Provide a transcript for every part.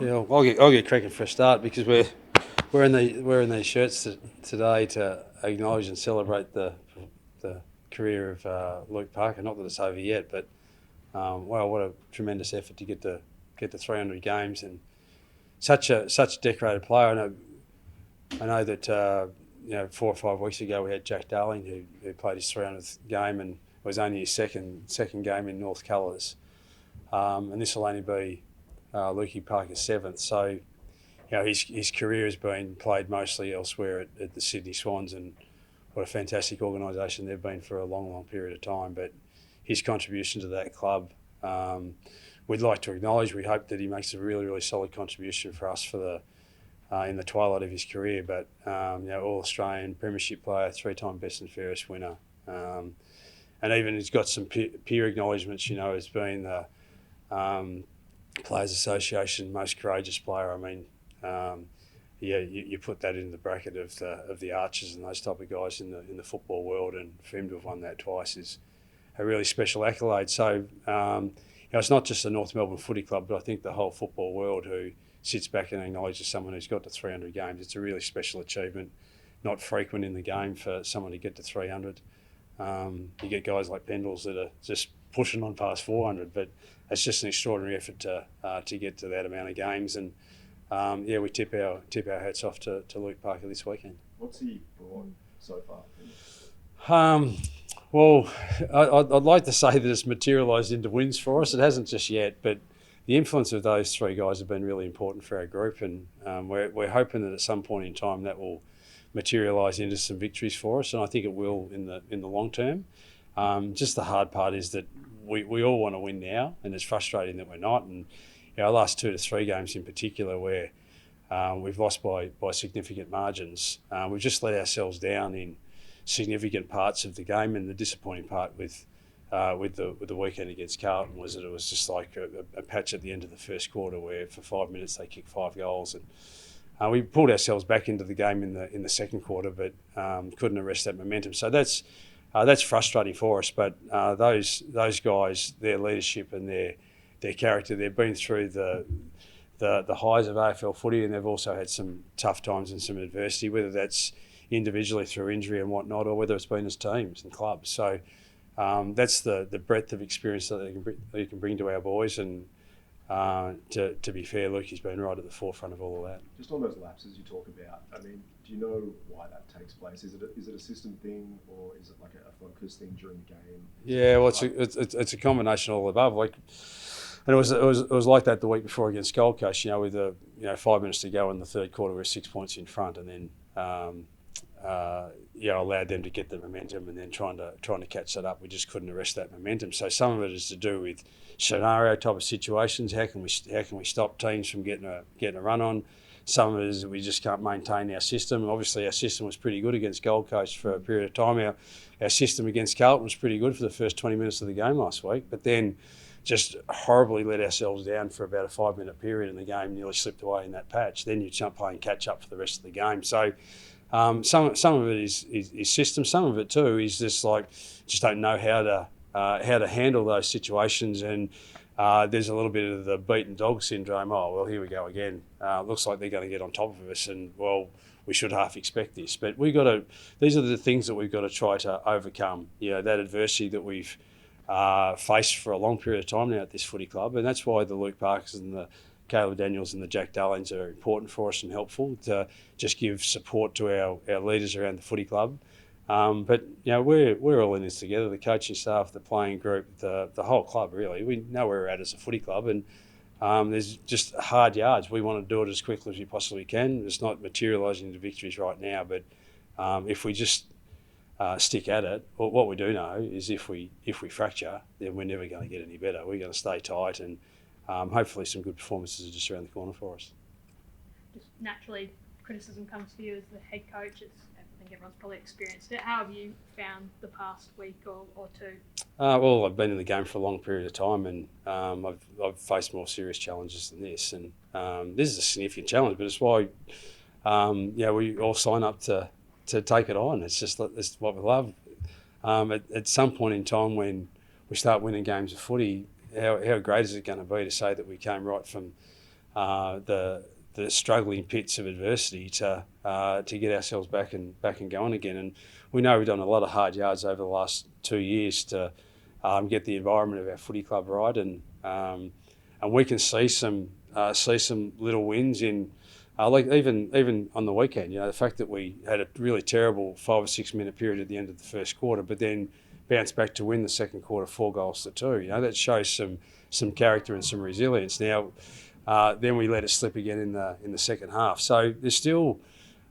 Yeah, I'll get cracking for a start because we're in these shirts today to acknowledge and celebrate the career of Luke Parker. Not that it's over yet, but wow, what a tremendous effort to get the 300 games and such a decorated player. I know that 4 or 5 weeks ago we had Jack Darling who played his 300th game and it was only his second game in North Colours, and this will only be Lukey Parker's 7th. So his career has been played mostly elsewhere at the Sydney Swans, and what a fantastic organisation they've been for a long period of time. But his contribution to that club, we'd like to acknowledge. We hope that he makes a really solid contribution for us for the in the twilight of his career. But All Australian, Premiership player, 3-time Best and Fairest winner, and even he's got some peer acknowledgements. As being the Players Association most courageous player. I mean, you put that in the bracket of the Archers and those type of guys in the football world, and for him to have won that twice is a really special accolade. So it's not just the North Melbourne Footy Club, but I think the whole football world who sits back and acknowledges someone who's got to 300 games. It's a really special achievement, not frequent in the game for someone to get to 300. You get guys like Pendles that are just pushing on past 400, but it's just an extraordinary effort to get to that amount of games. And we tip our hats off to Luke Parker this weekend. What's he brought so far? Well, I'd like to say that it's materialised into wins for us. It hasn't just yet, but the influence of those three guys have been really important for our group, and we're hoping that at some point in time that will materialise into some victories for us, and I think it will in the long term. Just the hard part is that we all want to win now, and it's frustrating that we're not. And our last 2 to 3 games in particular, where we've lost by significant margins, we've just let ourselves down in significant parts of the game. And the disappointing part with the weekend against Carlton was that it was just like a patch at the end of the first quarter where for 5 minutes they kicked 5 goals, and we pulled ourselves back into the game in the second quarter, but couldn't arrest that momentum. So that's frustrating for us. But those guys, their leadership and their character, they've been through the highs of AFL footy, and they've also had some tough times and some adversity, whether that's individually through injury and whatnot, or whether it's been as teams and clubs. So that's the breadth of experience that they can bring to our boys. And to be fair, Luke has been right at the forefront of all of that. Just on those lapses you talk about, I mean, do you know why that takes place? Is it a system thing, or is it like a focus thing during the game? Yeah, well, it's a combination of all above. And it was like that the week before against Gold Coast. With 5 minutes to go in the third quarter, we were 6 points in front, and then allowed them to get the momentum, and then trying to catch that up, we just couldn't arrest that momentum. So some of it is to do with scenario type of situations. How can we stop teams from getting a run on? Some of it is that we just can't maintain our system. Obviously, our system was pretty good against Gold Coast for a period of time. Our system against Carlton was pretty good for the first 20 minutes of the game last week, but then just horribly let ourselves down for about a 5-minute period, and the game nearly slipped away in that patch. Then you jump playing catch up for the rest of the game. So some of it is system. Some of it too is just don't know how to handle those situations, and there's a little bit of the beaten dog syndrome. Oh well, here we go again. Looks like they're going to get on top of us, and well, we should half expect this. But these are the things that we've got to try to overcome. That adversity that we've faced for a long period of time now at this footy club, and that's why the Luke Parkers and the Caleb Daniels and the Jack Darlings are important for us and helpful to just give support to our leaders around the footy club. But we're all in this together, the coaching staff, the playing group, the whole club really. We know where we're at as a footy club, and there's just hard yards. We want to do it as quickly as we possibly can. It's not materialising into victories right now, but if we just stick at it, well, what we do know is if we fracture, then we're never going to get any better. We're going to stay tight, and hopefully some good performances are just around the corner for us. Just naturally, criticism comes to you as the head coach. I think everyone's probably experienced it. How have you found the past week or two? Well, I've been in the game for a long period of time, and I've faced more serious challenges than this. And this is a significant challenge, but it's why we all sign up to take it on. It's what we love. At some point in time when we start winning games of footy, how great is it going to be to say that we came right from the struggling pits of adversity to get ourselves back and going again. And we know we've done a lot of hard yards over the last 2 years to get the environment of our footy club right, and we can see some little wins in. Like even on the weekend, the fact that we had a really terrible 5 or 6 minute period at the end of the first quarter, but then bounced back to win the second quarter 4-2. That shows some character and some resilience. Now, then we let it slip again in the second half. So there's still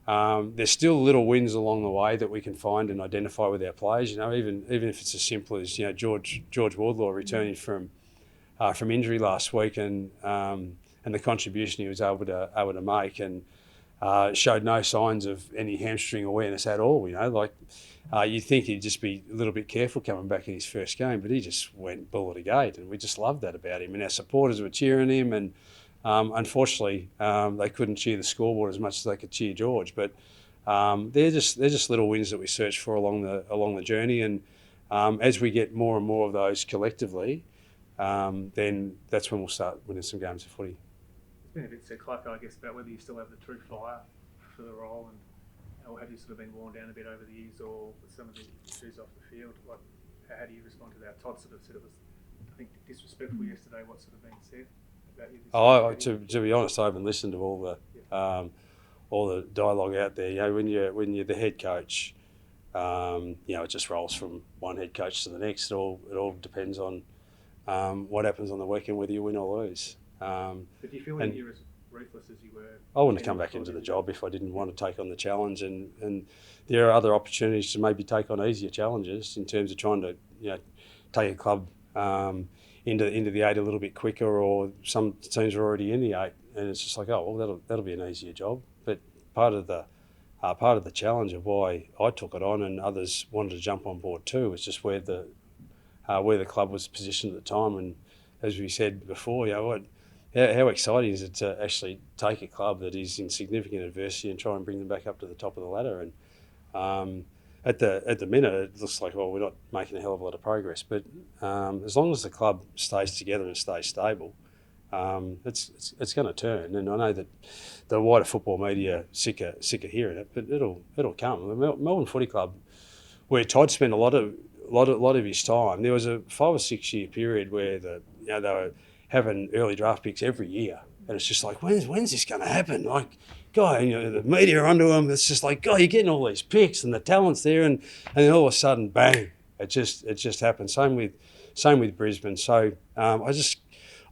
little wins along the way that we can find and identify with our players. Even if it's as simple as George Wardlaw returning from injury last week and the contribution he was able to make, and showed no signs of any hamstring awareness at all. You'd think he'd just be a little bit careful coming back in his first game, but he just went bull at a gate, and we just loved that about him. And our supporters were cheering him, and unfortunately they couldn't cheer the scoreboard as much as they could cheer George. But they're just little wins that we search for along the journey, and as we get more and more of those collectively, then that's when we'll start winning some games of footy. It's been a bit said, Clarko, I guess, about whether you still have the true fire for the role, or have you sort of been worn down a bit over the years, or with some of the issues off the field? Like, how do you respond to that? Todd sort of said it was, I think, disrespectful yesterday. What sort of been said about you? To be honest, I haven't listened to all the dialogue out there. When you're the head coach, it just rolls from one head coach to the next. It all depends on what happens on the weekend, whether you win or lose. But do you feel like you're as ruthless as you were? I wouldn't have come back into the job if I didn't want to take on the challenge, and there are other opportunities to maybe take on easier challenges in terms of trying to take a club into the 8 a little bit quicker, or some teams are already in the 8, and it's just like, oh well, that'll be an easier job. But part of the challenge of why I took it on and others wanted to jump on board too was just where the club was positioned at the time. And as we said before, how exciting is it to actually take a club that is in significant adversity and try and bring them back up to the top of the ladder? And at the minute, it looks like, well, we're not making a hell of a lot of progress. But as long as the club stays together and stays stable, it's going to turn. And I know that the wider football media are sick of hearing it, but it'll come. The Melbourne Footy Club, where Todd spent a lot of his time, there was a 5 or 6 year period where they were having early draft picks every year, and it's just like, when's this going to happen? Like, guy, the media are onto him. It's just like, you're getting all these picks and the talent's there, and then all of a sudden, bang! It just happened. Same with Brisbane. So I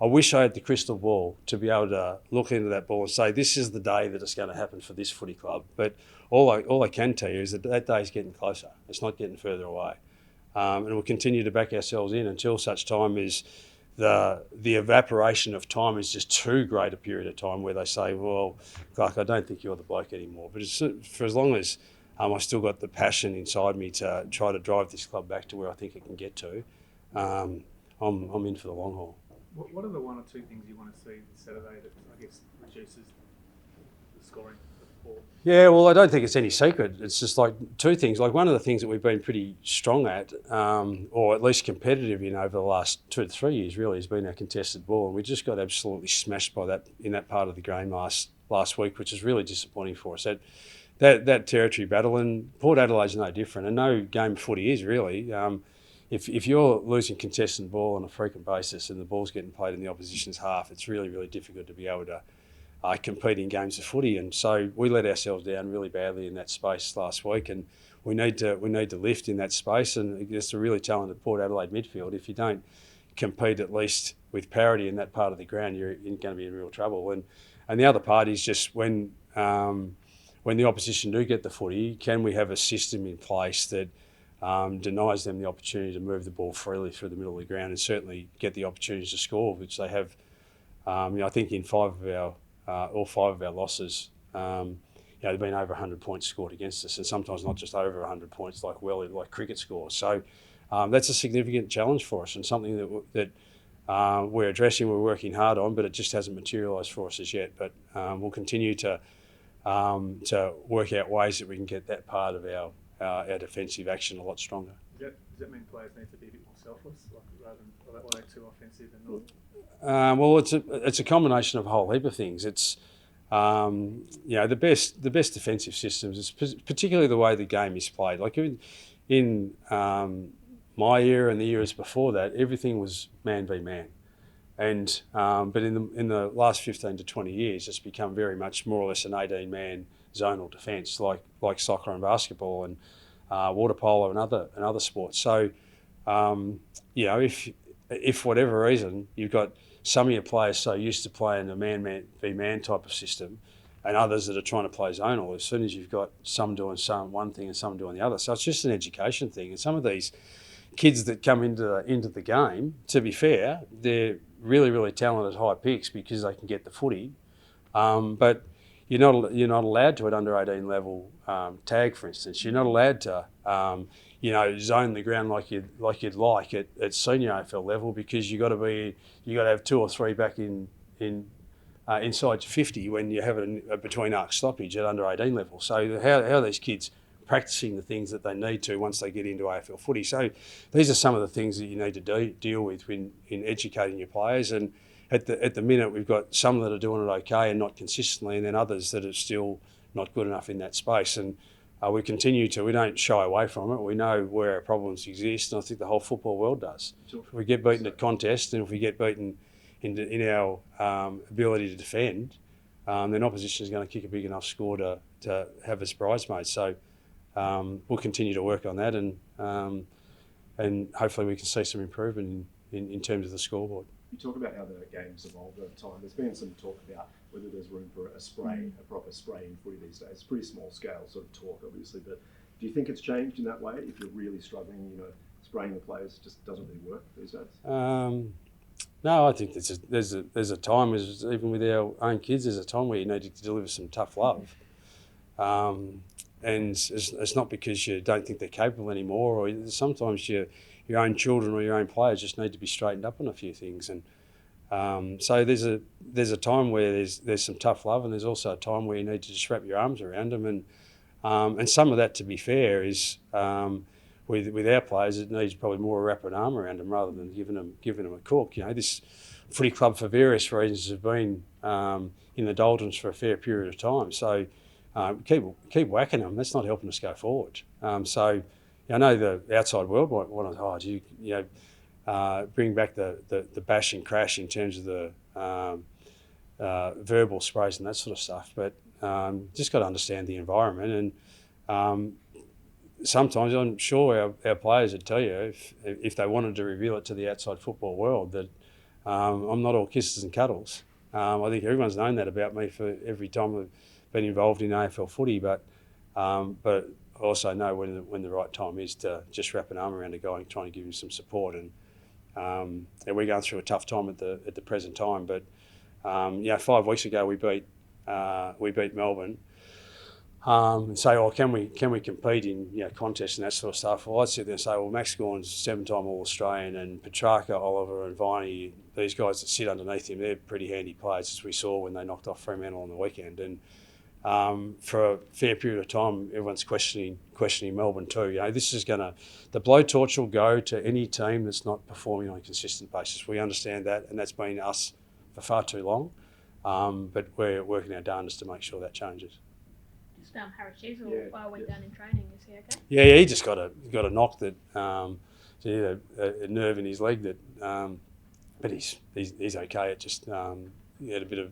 wish I had the crystal ball to be able to look into that ball and say, this is the day that it's going to happen for this footy club. But all I can tell you is that day is getting closer. It's not getting further away, and we'll continue to back ourselves in until such time as the evaporation of time is just too great a period of time where they say, well, Clark, I don't think you're the bloke anymore. But for as long as I've still got the passion inside me to try to drive this club back to where I think it can get to, I'm in for the long haul. What are the 1 or 2 things you want to see Saturday that, I guess, reduces the scoring of the ball? Yeah, well, I don't think it's any secret. It's just like 2 things. Like, one of the things that we've been pretty strong at, or at least competitive in over the last 2 to 3 years, really, has been our contested ball. And we just got absolutely smashed by that in that part of the game last week, which is really disappointing for us. That territory battle, and Port Adelaide's no different, and no game of footy is really. If you're losing contested ball on a frequent basis and the ball's getting played in the opposition's half, it's really, really difficult to be able to compete in games of footy. And so we let ourselves down really badly in that space last week, and we need to lift in that space. And it's a really talented Port Adelaide midfield. If you don't compete at least with parity in that part of the ground, you're going to be in real trouble. And the other part is just when the opposition do get the footy, can we have a system in place that denies them the opportunity to move the ball freely through the middle of the ground and certainly get the opportunities to score, which they have. I think in all 5 of our losses, there've been over 100 points scored against us, and sometimes not just over 100 points, like cricket scores. So that's a significant challenge for us, and something that we're addressing, we're working hard on, but it just hasn't materialised for us as yet. But we'll continue to work out ways that we can get that part of our defensive action a lot stronger. Does that mean players need to be a bit more selfless, rather than, are they too offensive and not? Well, it's a combination of a whole heap of things. It's the best defensive systems is particularly the way the game is played. Like in my era and the years before that, everything was man v man, and but in the last 15 to 20 years, it's become very much more or less an 18-man zonal defence, like soccer and basketball and water polo and other sports. So if for whatever reason you've got some of your players so used to playing a man v man type of system, and others that are trying to play zonal, as soon as you've got some doing one thing and some doing the other, so it's just an education thing. And some of these kids that come into the game, to be fair, they're really, really talented high picks because they can get the footy, but you're not allowed to at under 18 level tag, for instance. You're not allowed to zone the ground like you'd like at senior AFL level, because you got to have 2 or 3 back inside 50 when you have a between arc stoppage at under 18 level. So how are these kids practicing the things that they need to once they get into AFL footy? So these are some of the things that you need to deal with in educating your players. And at the minute, we've got some that are doing it okay and not consistently, and then others that are still not good enough in that space. And we don't shy away from it. We know where our problems exist, and I think the whole football world does. Sure. If we get beaten at contest, and if we get beaten in our ability to defend, then opposition is going to kick a big enough score to have us bridesmaids. So we'll continue to work on that, and hopefully we can see some improvement in terms of the scoreboard. You talk about how the game's evolved over time. There's been some talk about whether there's room for a proper spray in footy these days. It's pretty small scale sort of talk, obviously, but do you think it's changed in that way? If you're really struggling, spraying the players just doesn't really work these days? No, I think there's a time, even with our own kids, there's a time where you need to deliver some tough love. And it's not because you don't think they're capable anymore, or sometimes your own children or your own players just need to be straightened up on a few things. And so there's a time where there's some tough love, and there's also a time where you need to just wrap your arms around them. And some of that, to be fair, is with our players, it needs probably more wrapping an arm around them rather than giving them a cork. This footy club, for various reasons, have been in the doldrums for a fair period of time. So keep whacking them. That's not helping us go forward. So I know the outside world want to bring back the bash and crash in terms of the verbal sprays and that sort of stuff. But just got to understand the environment, and sometimes I'm sure our players would tell you if they wanted to reveal it to the outside football world that I'm not all kisses and cuddles. I think everyone's known that about me for every time I've been involved in AFL footy, but I also know when the right time is to just wrap an arm around a guy and try and give him some support. And we're going through a tough time at the present time. But 5 weeks ago we beat Melbourne. And say, can we compete in contests and that sort of stuff? Well, I'd sit there and say, well, Max Gawn's 7-time All-Australian, and Petrarca, Oliver and Viney, these guys that sit underneath him, they're pretty handy players, as we saw when they knocked off Fremantle on the weekend. And for a fair period of time, everyone's questioning Melbourne too. This is the blowtorch will go to any team that's not performing on a consistent basis. We understand that, and that's been us for far too long. But we're working our darndest to make sure that changes. Harris Cheezel went down in training. Is he okay? Yeah, he just got a knock that a nerve in his leg that, but he's okay. It just he had a bit of.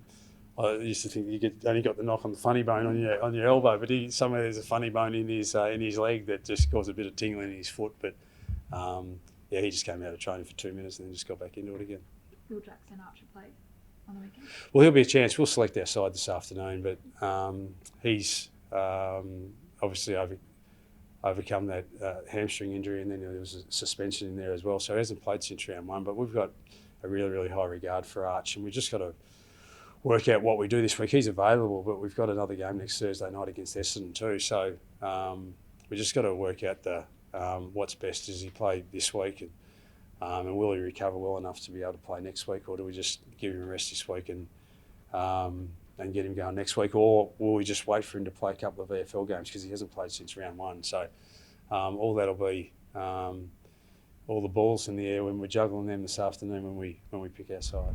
I used to think you only got the knock on the funny bone on your elbow, but somewhere there's a funny bone in his leg that just caused a bit of tingling in his foot. But he just came out of training for 2 minutes and then just got back into it again. Will Jackson Archer play on the weekend? Well, he'll be a chance. We'll select our side this afternoon, but he's obviously overcome that hamstring injury, and then there was a suspension in there as well. So he hasn't played since round 1, but we've got a really, really high regard for Arch, and we've just got to work out what we do this week. He's available, but we've got another game next Thursday night against Essendon too. So we just got to work out what's best. Does he play this week, and will he recover well enough to be able to play next week, or do we just give him a rest this week and get him going next week, or will we just wait for him to play a couple of VFL games because he hasn't played since round 1? So all that'll be all the balls in the air when we're juggling them this afternoon when we pick our side.